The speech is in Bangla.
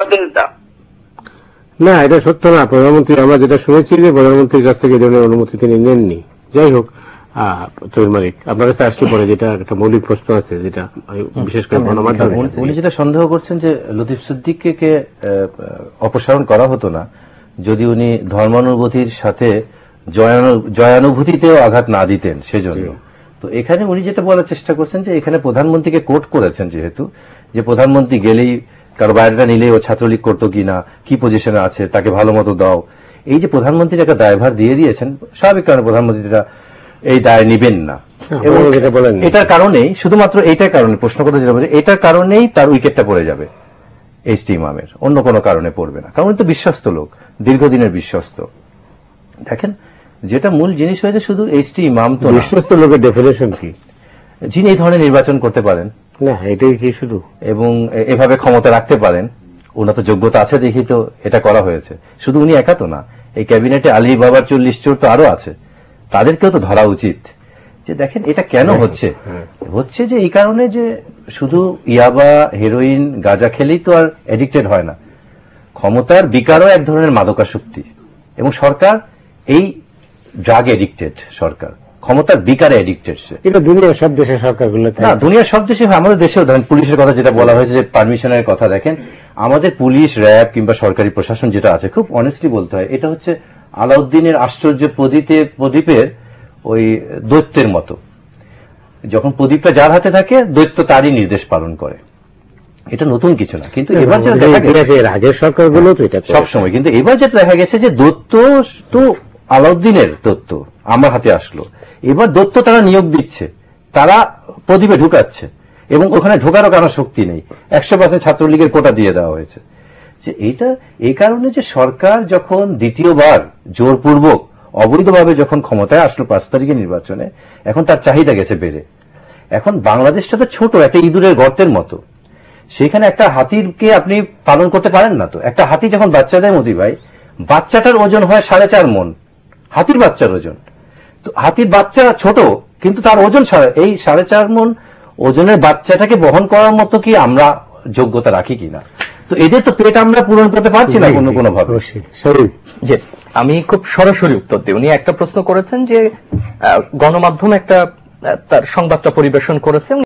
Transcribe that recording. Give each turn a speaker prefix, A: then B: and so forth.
A: স্বাধীনতা।
B: না, এটা সত্য না। প্রধানমন্ত্রী, আমরা যেটা শুনেছি যে প্রধানমন্ত্রীর কাছ থেকে এই ধরনের অনুমতি তিনি নেননি। যাই হোক, তৈরি মালিক আপনার কাছে আসতে পারে, যেটা একটা মৌলিক প্রশ্ন আছে, যেটা বিশেষ করে গণমাধ্যমে
C: উনি যেটা সন্দেহ করছেন যে লতিফ সিদ্দিকীকে অপসারণ করা হতো না যদি উনি ধর্মানুভূতির সাথে জয়ানুভূতিতেও আঘাত না দিতেন সেজন্য। তো এখানে উনি যেটা বলার চেষ্টা করছেন যে এখানে প্রধানমন্ত্রীকে কোট করেছেন, যেহেতু যে প্রধানমন্ত্রী গেলেই কারো বাইরেটা নিলেই ও ছাত্রলীগ করতো কিনা, কি পজিশনে আছে, তাকে ভালো মতো দাও। এই যে প্রধানমন্ত্রীর একটা দায়ভার দিয়ে দিয়েছেন, স্বাভাবিক কারণে প্রধানমন্ত্রীরা এই দায় নিবেন না। এবং এটার কারণেই, শুধুমাত্র এইটার কারণে প্রশ্ন করতে যেটা বলছে, এটার কারণেই তার উইকেটটা পড়ে যাবে এইচটি ইমামের, অন্য কোনো কারণে পড়বে না। কারণ উনি তো বিশ্বস্ত লোক, দীর্ঘদিনের বিশ্বস্ত। দেখেন, যেটা মূল জিনিস হয়েছে শুধু এইচটি ইমাম তো
B: বিশ্বস্ত লোকের ডেফিনেশন কি?
C: যিনি এই ধরনের নির্বাচন করতে পারেন
B: না, এটাই কি শুধু,
C: এবং এভাবে ক্ষমতা রাখতে পারেন, ওনার তো যোগ্যতা আছে দেখি তো এটা করা হয়েছে। শুধু উনি একা তো না, এই ক্যাবিনেটে আলী বাবার 40 চোর তো আরো আছে, তাদেরকেও তো ধরা উচিত। যে দেখেন এটা কেন হচ্ছে, হচ্ছে যে এই কারণে যে শুধু ইয়াবা, হেরোইন, গাঁজা খেলেই তো আর এডিক্টেড হয় না। ক্ষমতার বিকারও এক ধরনের মাদকাসক্তি, এবং সরকার এই ড্রাগ এডিক্টেড, সরকার ক্ষমতার বিকারে এডিক্টেড।
B: এটা দুনিয়ার সব দেশের সরকারগুলো,
C: না দুনিয়ার সব দেশে, আমাদের দেশেও ধরেন পুলিশের কথা যেটা বলা হয়েছে যে পারমিশনের কথা, দেখেন আমাদের পুলিশ, র্যাব কিংবা সরকারি প্রশাসন যেটা আছে, খুব অনেস্টলি বলতে হয়, এটা হচ্ছে আলাউদ্দিনের আশ্চর্য প্রদীপের ওই দৈত্যের মতো। যখন প্রদীপটা যার হাতে থাকে, দৈত্য তারই নির্দেশ পালন করে। এটা নতুন কিছু না, কিন্তু এবার যেটা দেখা গেছে,
B: আগের সরকারগুলো তো এটা
C: সবসময়, কিন্তু এবার যেটা দেখা গেছে যে দৈত্য তো আলাউদ্দিনের দৈত্য আমার হাতে আসলো, এবার দৈত্য তারা নিয়োগ দিচ্ছে, তারা প্রদীপে ঢুকাচ্ছে, এবং ওখানে ঢোকারও কারো শক্তি নেই। 100% ছাত্রলীগের কোটা দিয়ে দেওয়া হয়েছে। যে এইটা এই কারণে যে সরকার যখন দ্বিতীয়বার জোরপূর্বক অবৈধভাবে যখন ক্ষমতায় আসলো 5 তারিখে নির্বাচনে, এখন তার চাহিদা গেছে বেড়ে। এখন বাংলাদেশটা তো ছোট, একটা ইঁদুরের গর্তের মতো, সেখানে একটা হাতিরকে আপনি পালন করতে পারেন না। তো একটা হাতি যখন বাচ্চা দেয় মোদি ভাই, বাচ্চাটার ওজন হয় 4.5 মণ, হাতির বাচ্চার ওজন। তো হাতির বাচ্চা ছোট, কিন্তু তার ওজন এই 4.5 মণ ওজনের বাচ্চাটাকে বহন করার মতো কি আমরা যোগ্যতা রাখি কিনা। তো এদের তো পেট আমরা পূরণ করতে পারছি না কোনো ভাবে।
D: যে আমি খুব সরাসরি উত্তর দিই। উনি একটা প্রশ্ন করেছেন যে গণমাধ্যম একটা তার সংবাদটা পরিবেশন করেছে,